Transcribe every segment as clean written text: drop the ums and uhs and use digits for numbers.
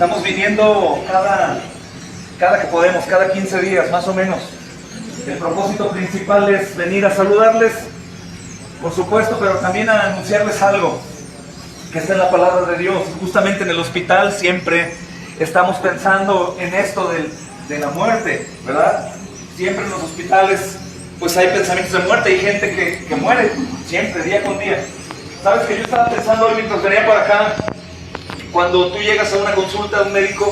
Estamos viniendo cada que podemos, cada 15 días más o menos. El propósito principal es venir a saludarles, por supuesto, pero también a anunciarles algo que está en la palabra de Dios. Justamente en el hospital siempre estamos pensando en esto de la muerte, ¿verdad? Siempre en los hospitales pues hay pensamientos de muerte, hay gente que muere siempre, día con día. Sabes que yo estaba pensando hoy mientras venía por acá, cuando tú llegas a una consulta de un médico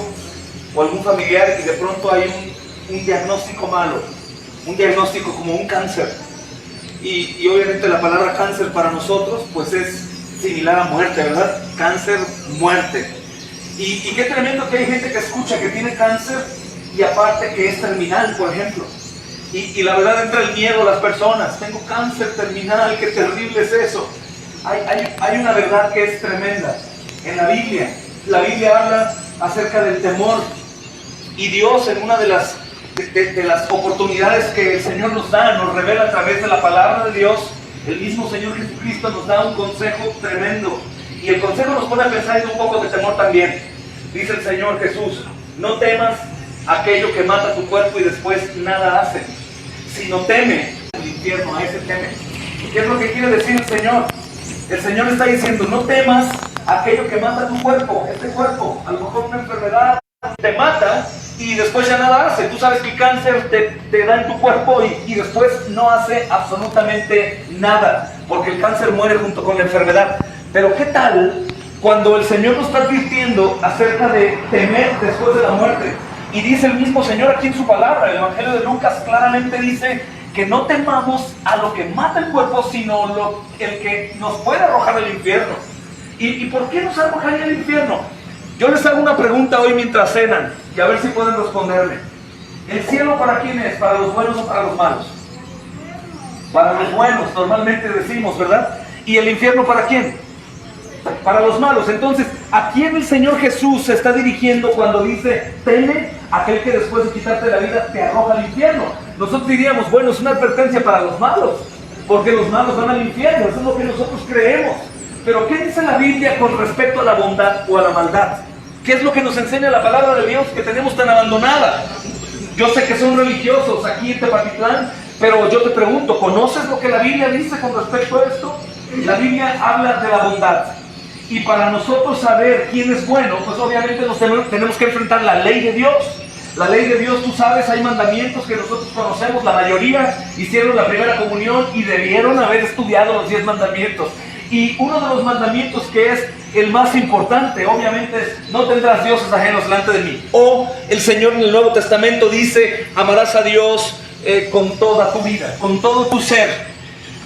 o algún familiar y de pronto hay un diagnóstico malo, un diagnóstico como un cáncer, y obviamente la palabra cáncer para nosotros pues es similar a muerte, ¿verdad? Cáncer, muerte. Y qué tremendo que hay gente que escucha que tiene cáncer y aparte que es terminal, por ejemplo. Y la verdad entra el miedo a las personas. Tengo cáncer terminal, qué terrible es eso. Hay una verdad que es tremenda. En la Biblia habla acerca del temor. Y Dios en una de las oportunidades que el Señor nos da, nos revela a través de la palabra de Dios, el mismo Señor Jesucristo nos da un consejo tremendo. Y el consejo nos pone a pensar en un poco de temor también. Dice el Señor Jesús: no temas aquello que mata tu cuerpo y después nada hace, sino teme el infierno, a ese teme. ¿Qué es lo que quiere decir el Señor? El Señor está diciendo: no temas aquello que mata tu cuerpo. Este cuerpo, a lo mejor una enfermedad te mata y después ya nada hace. Tú sabes que el cáncer te da en tu cuerpo y después no hace absolutamente nada, porque el cáncer muere junto con la enfermedad. Pero ¿qué tal cuando el Señor nos está advirtiendo acerca de temer después de la muerte? Y dice el mismo Señor aquí en su palabra, el Evangelio de Lucas claramente dice que no temamos a lo que mata el cuerpo, sino el que nos puede arrojar al infierno. ¿Y por qué nos arrojaría al infierno? Yo les hago una pregunta hoy mientras cenan, y a ver si pueden responderme. ¿El cielo para quién es? ¿Para los buenos o para los malos? Para los buenos, normalmente decimos, ¿verdad? ¿Y el infierno para quién? Para los malos. Entonces, ¿a quién el Señor Jesús se está dirigiendo cuando dice: teme aquel que después de quitarte la vida te arroja al infierno? Nosotros diríamos: bueno, es una advertencia para los malos, porque los malos van al infierno, eso es lo que nosotros creemos. Pero ¿qué dice la Biblia con respecto a la bondad o a la maldad? ¿Qué es lo que nos enseña la palabra de Dios que tenemos tan abandonada? Yo sé que son religiosos aquí en Tepatitlán, pero yo te pregunto, ¿conoces lo que la Biblia dice con respecto a esto? La Biblia habla de la bondad. Y para nosotros saber quién es bueno, pues obviamente tenemos que enfrentar la ley de Dios. La ley de Dios, tú sabes, hay mandamientos que nosotros conocemos. La mayoría hicieron la primera comunión y debieron haber estudiado los 10 mandamientos. Y uno de los mandamientos que es el más importante, obviamente, es: no tendrás dioses ajenos delante de mí. O el Señor en el Nuevo Testamento dice: amarás a Dios con toda tu vida, con todo tu ser.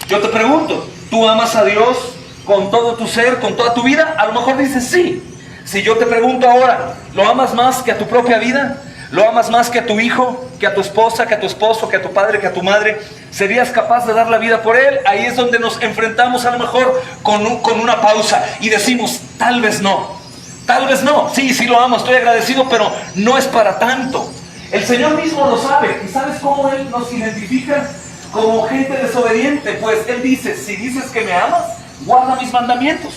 Yo te pregunto, ¿tú amas a Dios con todo tu ser, con toda tu vida? A lo mejor dices sí. Si yo te pregunto ahora, ¿lo amas más que a tu propia vida? ¿Lo amas más que a tu hijo, que a tu esposa, que a tu esposo, que a tu padre, que a tu madre? ¿Serías capaz de dar la vida por él? Ahí es donde nos enfrentamos a lo mejor con una pausa y decimos: tal vez no, tal vez no. Sí, sí lo amo, estoy agradecido, pero no es para tanto. El Señor mismo lo sabe. ¿Y sabes cómo Él nos identifica? Como gente desobediente. Pues Él dice: si dices que me amas, guarda mis mandamientos.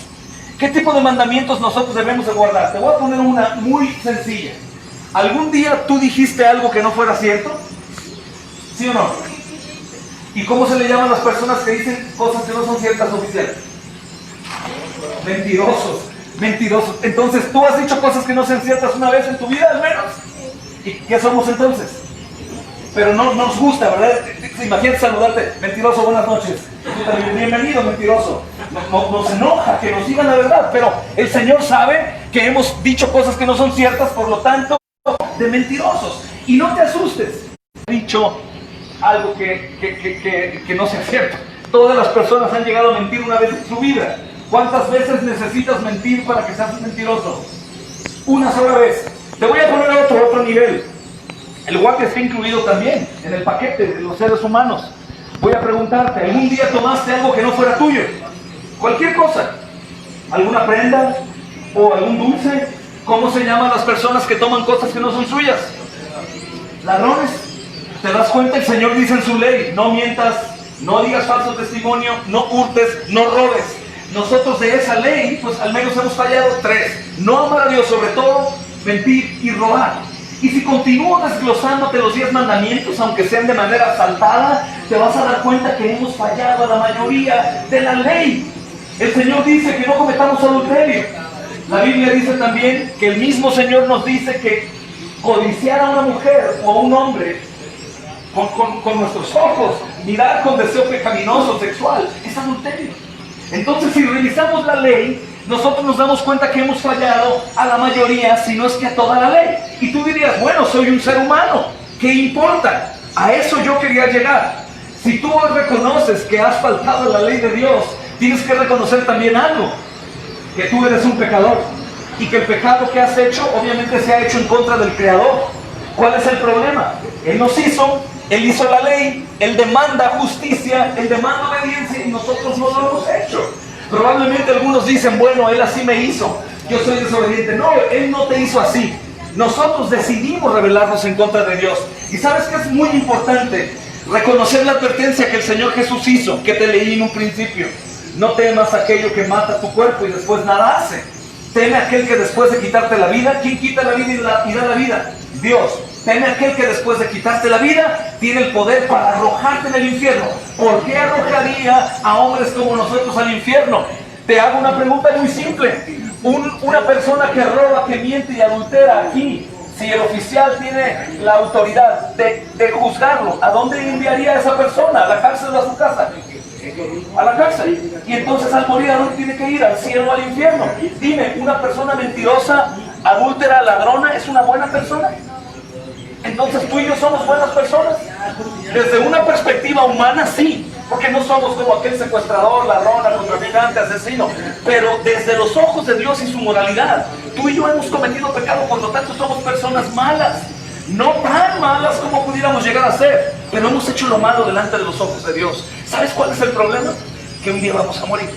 ¿Qué tipo de mandamientos nosotros debemos de guardar? Te voy a poner una muy sencilla. ¿Algún día tú dijiste algo que no fuera cierto? ¿Sí o no? ¿Y cómo se le llaman a las personas que dicen cosas que no son ciertas, oficial? Mentirosos. Mentirosos. Entonces, ¿tú has dicho cosas que no sean ciertas una vez en tu vida, al menos? ¿Y qué somos entonces? Pero no nos gusta, ¿verdad? Imagínate saludarte: mentiroso, buenas noches. Bienvenido, mentiroso. Nos enoja que nos digan la verdad, pero el Señor sabe que hemos dicho cosas que no son ciertas, por lo tanto, de mentirosos. Y no te asustes, he dicho algo que no sea cierto. Todas las personas han llegado a mentir una vez en su vida. ¿Cuántas veces necesitas mentir para que seas mentiroso? Una sola vez. Te voy a poner a otro nivel. El guaque está incluido también en el paquete de los seres humanos. Voy a preguntarte: ¿algún día tomaste algo que no fuera tuyo? Cualquier cosa. ¿Alguna prenda? ¿O algún dulce? ¿Cómo se llaman las personas que toman cosas que no son suyas? Ladrones. ¿Te das cuenta? El Señor dice en su ley: no mientas, no digas falso testimonio, no hurtes, no robes. Nosotros de esa ley, pues al menos hemos fallado 3. No amar a Dios sobre todo, mentir y robar. Y si continúo desglosándote los 10 mandamientos, aunque sean de manera saltada, te vas a dar cuenta que hemos fallado a la mayoría de la ley. El Señor dice que no cometamos adulterio. La Biblia dice también que el mismo Señor nos dice que codiciar a una mujer o a un hombre con nuestros ojos, mirar con deseo pecaminoso sexual, es adulterio. Entonces, si revisamos la ley, nosotros nos damos cuenta que hemos fallado a la mayoría, si no es que a toda la ley. Y tú dirías, bueno, soy un ser humano, ¿qué importa? A eso yo quería llegar. Si tú hoy reconoces que has faltado a la ley de Dios, tienes que reconocer también algo, que tú eres un pecador, y que el pecado que has hecho, obviamente se ha hecho en contra del Creador. ¿Cuál es el problema? Él nos hizo, Él hizo la ley, Él demanda justicia, Él demanda obediencia, y nosotros no lo hemos hecho. Probablemente algunos dicen, bueno, Él así me hizo, yo soy desobediente. No, Él no te hizo así. Nosotros decidimos rebelarnos en contra de Dios. Y sabes que es muy importante reconocer la advertencia que el Señor Jesús hizo, que te leí en un principio. No temas aquello que mata tu cuerpo y después nada hace. Teme aquel que después de quitarte la vida, ¿quién quita la vida y da la vida? Dios. Teme aquel que después de quitarte la vida tiene el poder para arrojarte en el infierno. ¿Por qué arrojaría a hombres como nosotros al infierno? Te hago una pregunta muy simple. Una persona que roba, que miente y adultera aquí, si el oficial tiene la autoridad de juzgarlo, ¿a dónde enviaría a esa persona? ¿A la cárcel o a su casa? A la cárcel. Y entonces al morir, ¿a dónde tiene que ir? ¿Al cielo o al infierno? Dime, ¿una persona mentirosa, adúltera, ladrona es una buena persona? Entonces tú y yo somos buenas personas. Desde una perspectiva humana sí, porque no somos como aquel secuestrador, ladrón, narcotraficante, asesino. Pero desde los ojos de Dios y su moralidad, tú y yo hemos cometido pecado, por lo tanto somos personas malas. No tan malas como pudiéramos llegar a ser, pero hemos hecho lo malo delante de los ojos de Dios. ¿Sabes cuál es el problema? Que un día vamos a morir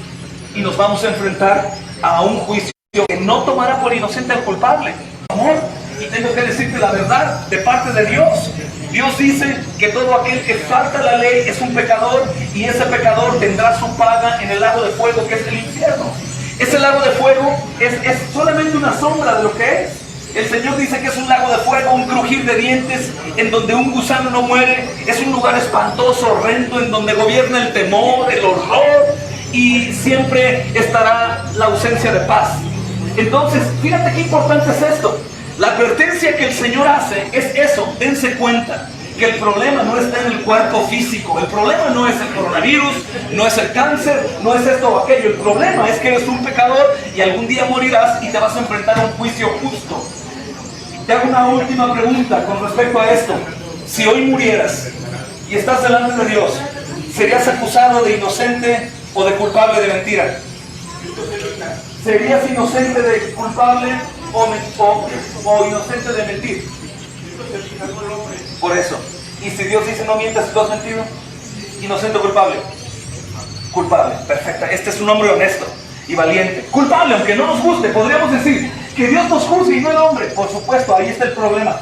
y nos vamos a enfrentar a un juicio que no tomará por inocente al culpable. Amor, y tengo que decirte la verdad de parte de Dios. Dios dice que todo aquel que falta la ley es un pecador, y ese pecador tendrá su paga en el lago de fuego, que es el infierno. Ese lago de fuego es solamente una sombra de lo que es. El Señor dice que es un lago de fuego, un crujir de dientes, en donde un gusano no muere. Es un lugar espantoso, horrendo, en donde gobierna el temor, el horror, y siempre estará la ausencia de paz. Entonces, fíjate qué importante es esto. La advertencia que el Señor hace es eso. Dense cuenta que el problema no está en el cuerpo físico. El problema no es el coronavirus, no es el cáncer, no es esto o aquello. El problema es que eres un pecador y algún día morirás y te vas a enfrentar a un juicio justo. Te hago una última pregunta con respecto a esto. Si hoy murieras y estás delante de Dios, ¿serías acusado de inocente o de culpable de mentira? ¿Serías inocente de culpable o inocente de mentir? Por eso. Y si Dios dice no mientas, ¿tú has mentido? ¿Inocente o culpable? Culpable, perfecta. Este es un hombre honesto y valiente. Culpable, aunque no nos guste, podríamos decir que Dios nos juzgue y no el hombre. Por supuesto, ahí está el problema.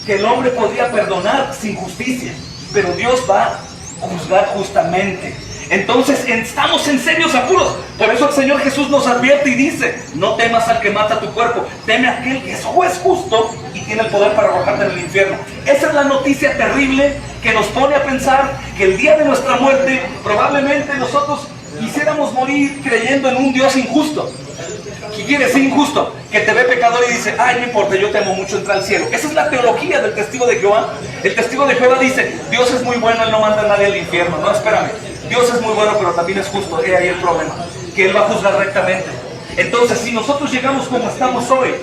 Que el hombre podría perdonar sin justicia, pero Dios va a juzgar justamente. Entonces estamos en serios apuros. Por eso el Señor Jesús nos advierte y dice: no temas al que mata tu cuerpo, teme a aquel que es juez justo y tiene el poder para arrojarte en el infierno. Esa es la noticia terrible que nos pone a pensar que el día de nuestra muerte probablemente nosotros quisiéramos morir creyendo en un Dios injusto. ¿Qué quiere decir injusto? Que te ve pecador y dice: ay, no importa, yo te amo mucho, entra al cielo. Esa es la teología del testigo de Jehová. El testigo de Jehová dice: Dios es muy bueno, Él no manda a nadie al infierno. No, espérame, Dios es muy bueno, pero también es justo. He ahí el problema, que Él va a juzgar rectamente. Entonces, si nosotros llegamos como estamos hoy,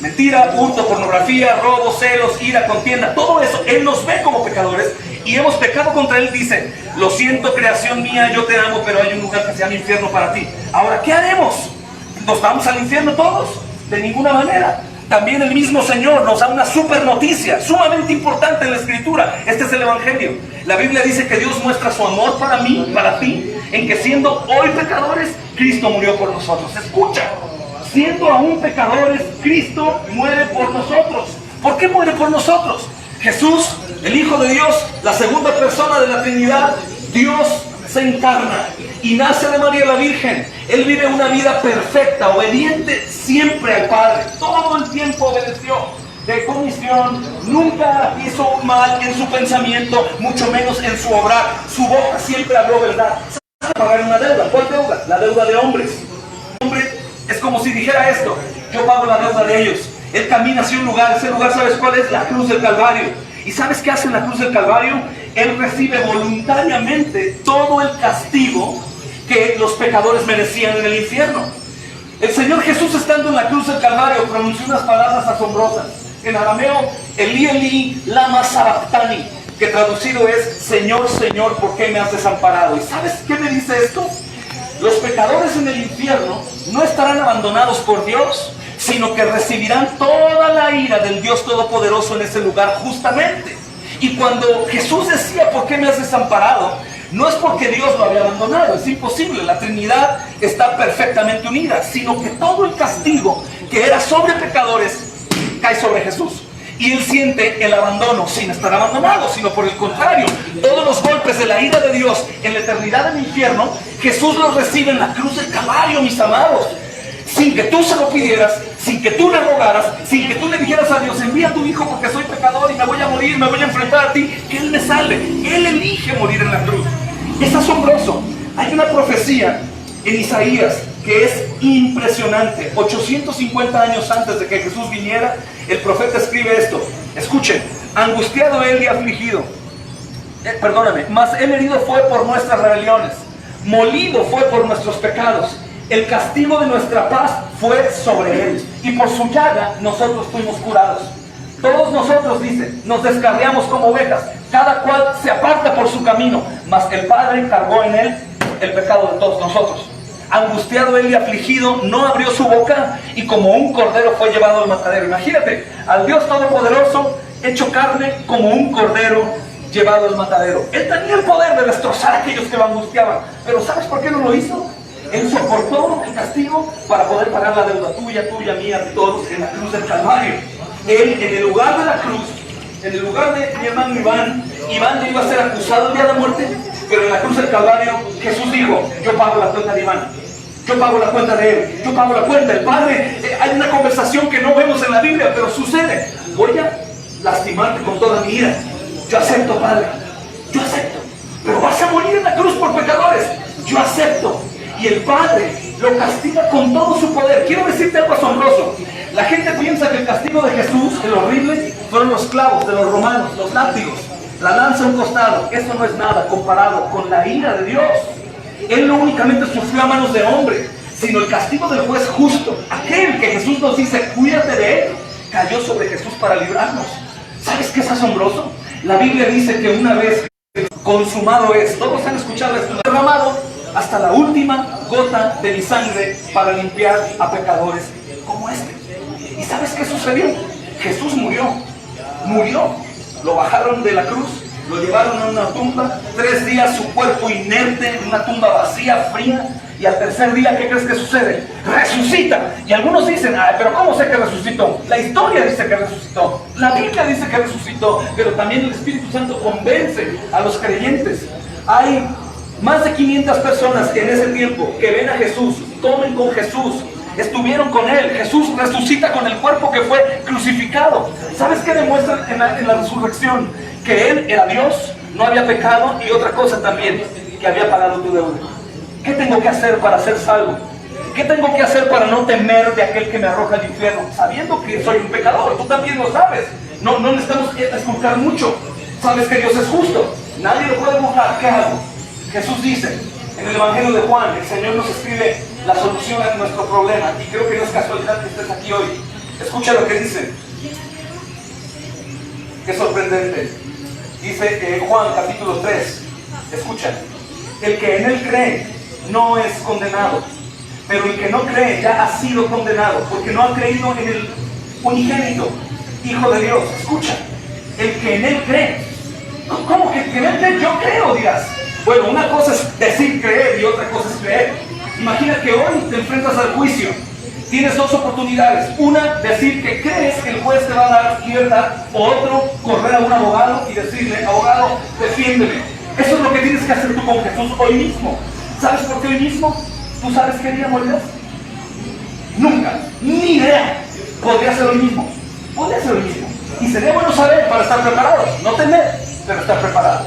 mentira, hurto, pornografía, robo, celos, ira, contienda, todo eso, Él nos ve como pecadores y hemos pecado contra Él. Dice: lo siento, creación mía, yo te amo, pero hay un lugar que se llama infierno para ti. Ahora, ¿qué haremos? ¿Nos vamos al infierno todos? De ninguna manera. También el mismo Señor nos da una super noticia, sumamente importante en la Escritura. Este es el Evangelio. La Biblia dice que Dios muestra su amor para mí, para ti, en que siendo hoy pecadores, Cristo murió por nosotros. Escucha, siendo aún pecadores, Cristo muere por nosotros. ¿Por qué muere por nosotros? Jesús, el Hijo de Dios, la segunda persona de la Trinidad, Dios se encarna y nace de María la Virgen. Él vive una vida perfecta, obediente siempre al Padre. Todo el tiempo obedeció de comisión, nunca hizo un mal en su pensamiento, mucho menos en su obrar. Su boca siempre habló verdad. ¿Sabe pagar una deuda? ¿Cuál deuda? La deuda de hombres. Hombre, es como si dijera esto: yo pago la deuda de ellos. Él camina hacia un lugar, ese lugar, ¿sabes cuál es? La cruz del Calvario. ¿Y sabes qué hace en la cruz del Calvario? Él recibe voluntariamente todo el castigo que los pecadores merecían en el infierno. El Señor Jesús, estando en la cruz del Calvario, pronunció unas palabras asombrosas. En arameo, Eli Eli lama sabactani, que traducido es: Señor, Señor, ¿por qué me has desamparado? ¿Y sabes qué me dice esto? Los pecadores en el infierno no estarán abandonados por Dios, sino que recibirán toda la ira del Dios Todopoderoso en ese lugar justamente. Y cuando Jesús decía: ¿por qué me has desamparado?, no es porque Dios lo había abandonado, es imposible, la Trinidad está perfectamente unida, sino que todo el castigo que era sobre pecadores cae sobre Jesús. Y Él siente el abandono sin estar abandonado, sino por el contrario, todos los golpes de la ira de Dios en la eternidad del infierno, Jesús los recibe en la cruz del Calvario, mis amados. Sin que tú se lo pidieras, sin que tú le rogaras, sin que tú le dijeras a Dios: envía a tu hijo porque soy pecador y me voy a morir, me voy a enfrentar a ti, que Él me salve. Él elige morir en la cruz. Es asombroso. Hay una profecía en Isaías que es impresionante. 850 años antes de que Jesús viniera, el profeta escribe esto. Escuchen: angustiado él y afligido, mas él herido fue por nuestras rebeliones, molido fue por nuestros pecados. El castigo de nuestra paz fue sobre él, y por su llaga nosotros fuimos curados. Todos nosotros, dice, nos descarriamos como ovejas, cada cual se aparta por su camino, mas el Padre cargó en él el pecado de todos nosotros. Angustiado él y afligido, no abrió su boca, y como un cordero fue llevado al matadero. Imagínate, al Dios Todopoderoso hecho carne, como un cordero llevado al matadero. Él tenía el poder de destrozar a aquellos que lo angustiaban, pero ¿sabes por qué no lo hizo? Él soportó el castigo para poder pagar la deuda tuya, mía, de todos, en la cruz del Calvario. Él, en el lugar de la cruz, en el lugar de mi hermano Iván no iba a ser acusado el día de muerte, pero en la cruz del Calvario Jesús dijo: yo pago la cuenta de Iván, yo pago la cuenta de él, yo pago la cuenta del Padre. Hay una conversación que no vemos en la Biblia, pero sucede: voy a lastimarte con toda mi ira, yo acepto, Padre, yo acepto, pero vas a morir en la cruz por pecadores, yo acepto. Y el Padre lo castiga con todo su poder. Quiero decirte algo asombroso. La gente piensa que el castigo de Jesús, el horrible, fueron los clavos de los romanos, los látigos, la lanza a un costado. Eso no es nada comparado con la ira de Dios. Él no únicamente sufrió a manos de hombre, sino el castigo del juez justo, aquel que Jesús nos dice: cuídate de él, cayó sobre Jesús para librarnos. ¿Sabes qué es asombroso? La Biblia dice que una vez consumado es, todos han escuchado esto, derramado hasta la última gota de mi sangre para limpiar a pecadores como este. ¿Y sabes qué sucedió? Jesús murió, lo bajaron de la cruz, lo llevaron a una tumba, 3 días su cuerpo inerte en una tumba vacía, fría, y al tercer día, ¿qué crees que sucede? Resucita. Y algunos dicen: ay, pero ¿cómo sé que resucitó? La historia dice que resucitó, la Biblia dice que resucitó, pero también el Espíritu Santo convence a los creyentes. Hay más de 500 personas en ese tiempo que ven a Jesús, comen con Jesús, estuvieron con Él. Jesús resucita con el cuerpo que fue crucificado. ¿Sabes qué demuestra en la resurrección? Que Él era Dios, no había pecado, y otra cosa también, que había pagado tu deuda. ¿Qué tengo que hacer para ser salvo? ¿Qué tengo que hacer para no temer de aquel que me arroja al infierno? Sabiendo que soy un pecador, tú también lo sabes. No necesitamos escuchar mucho. Sabes que Dios es justo, nadie lo puede burlar. ¿Qué hago? Jesús dice en el Evangelio de Juan, el Señor nos escribe la solución a nuestro problema, y creo que no es casualidad que estés aquí hoy. Escucha lo que dice. Qué sorprendente. Dice Juan capítulo 3. Escucha: el que en Él cree no es condenado, pero el que no cree ya ha sido condenado, porque no ha creído en el unigénito Hijo de Dios. Escucha: el que en Él cree. ¿Cómo que en Él cree? Yo creo, dirás. Bueno, una cosa es decir creer y otra cosa es creer. Imagina que hoy te enfrentas al juicio. Tienes 2 oportunidades: una, decir que crees que el juez te va a dar libertad, o otro, correr a un abogado y decirle: abogado, defiéndeme. Eso es lo que tienes que hacer tú con Jesús hoy mismo. ¿Sabes por qué hoy mismo? ¿Tú sabes qué día morirás? Nunca, ni idea. Podría ser hoy mismo. Podría ser hoy mismo. Y sería bueno saber para estar preparados. No temer, pero estar preparados.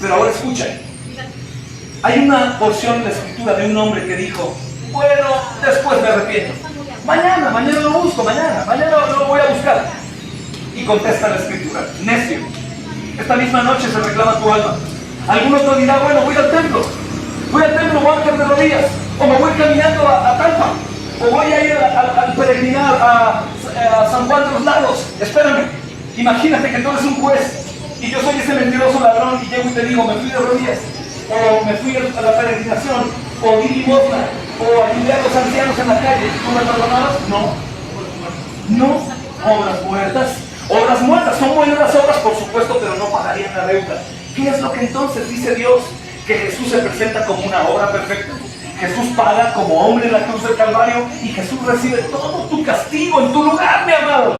Pero ahora escucha. Hay una porción en la escritura de un hombre que dijo, bueno, después me arrepiento. Mañana lo busco, mañana lo voy a buscar. Y contesta la escritura, necio, esta misma noche se reclama tu alma. Algún otro dirá, bueno, voy al templo, voy a caer de rodillas, o me voy caminando a Talpa, o voy a ir al peregrinar a San Juan de los Lagos. Espérame, imagínate que tú eres un juez, y yo soy ese mentiroso ladrón, y llego y te digo, me fui de rodillas, o me fui a la peregrinación, o di limosna, o ayudé a los ancianos en la calle. ¿Tú me perdonabas? No, obras muertas. Obras muertas, son buenas las obras, por supuesto, pero no pagarían la deuda. ¿Qué es lo que entonces dice Dios? Que Jesús se presenta como una obra perfecta. Jesús paga como hombre en la cruz del Calvario y Jesús recibe todo tu castigo en tu lugar, mi amado.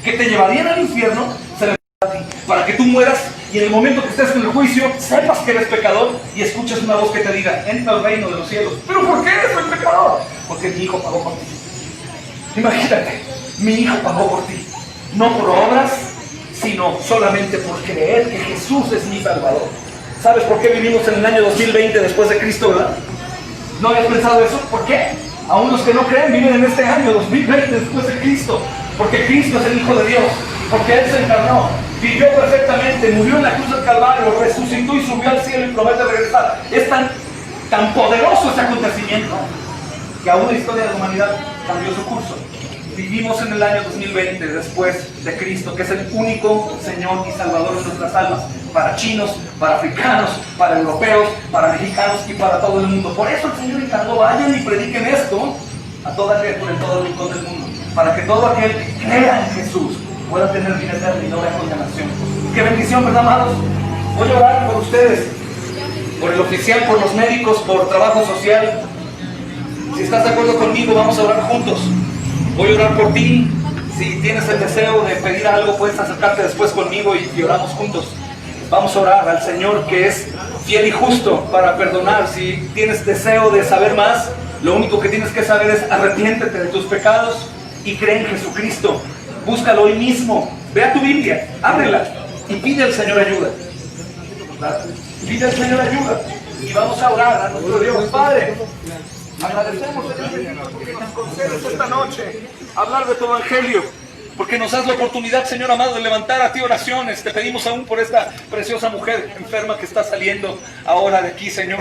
Que te llevarían al infierno, se le a ti, para que tú mueras y en el momento que estés en el juicio sepas que eres pecador y escuches una voz que te diga, entra al reino de los cielos. ¿Pero por qué eres el pecador? Porque mi hijo pagó por ti. Imagínate, mi hijo pagó por ti. No por obras, sino solamente por creer que Jesús es mi Salvador. ¿Sabes por qué vivimos en el año 2020 después de Cristo, verdad? ¿No habías pensado eso? ¿Por qué? Aún los que no creen viven en este año 2020 después de Cristo. Porque Cristo es el Hijo de Dios. Porque Él se encarnó, vivió perfectamente, murió en la cruz del Calvario, resucitó y subió al cielo y promete regresar. Es tan poderoso ese acontecimiento que aún la historia de la humanidad cambió su curso. Vivimos en el año 2020 después de Cristo, que es el único Señor y Salvador de nuestras almas, para chinos, para africanos, para europeos, para mexicanos y para todo el mundo. Por eso el Señor encargó, vayan y prediquen esto a toda criatura en todo el rincón del mundo, para que todo aquel que crea en Jesús pueda tener vida eterna y no vea condenación. Qué bendición, ¿verdad, amados? Voy a orar por ustedes, por el oficial, por los médicos, por trabajo social. Si estás de acuerdo conmigo, vamos a orar juntos. Voy a orar por ti. Si tienes el deseo de pedir algo, puedes acercarte después conmigo y oramos juntos. Vamos a orar al Señor, que es fiel y justo para perdonar. Si tienes deseo de saber más, lo único que tienes que saber es arrepiéntete de tus pecados y cree en Jesucristo. Búscalo hoy mismo. Ve a tu Biblia, ábrela y pide al Señor ayuda. Pide al Señor ayuda. Y vamos a orar a nuestro Dios. Padre, agradecemos, Señor, porque nos concedes esta noche hablar de tu evangelio, porque nos das la oportunidad, Señor amado, de levantar a ti oraciones. Te pedimos aún por esta preciosa mujer enferma que está saliendo ahora de aquí, Señor.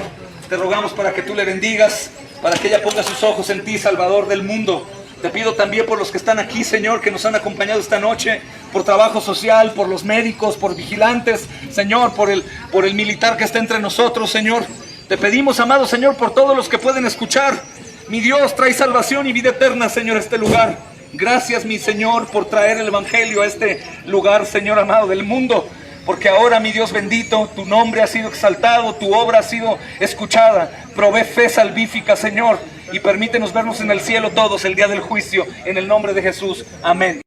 Te rogamos para que tú le bendigas, para que ella ponga sus ojos en ti, Salvador del mundo. Te pido también por los que están aquí, Señor, que nos han acompañado esta noche, por trabajo social, por los médicos, por vigilantes, Señor, por el militar que está entre nosotros, Señor. Te pedimos, amado Señor, por todos los que pueden escuchar. Mi Dios, trae salvación y vida eterna, Señor, a este lugar. Gracias, mi Señor, por traer el evangelio a este lugar, Señor amado, del mundo. Porque ahora, mi Dios bendito, tu nombre ha sido exaltado, tu obra ha sido escuchada. Provee fe salvífica, Señor, y permítenos vernos en el cielo todos el día del juicio. En el nombre de Jesús. Amén.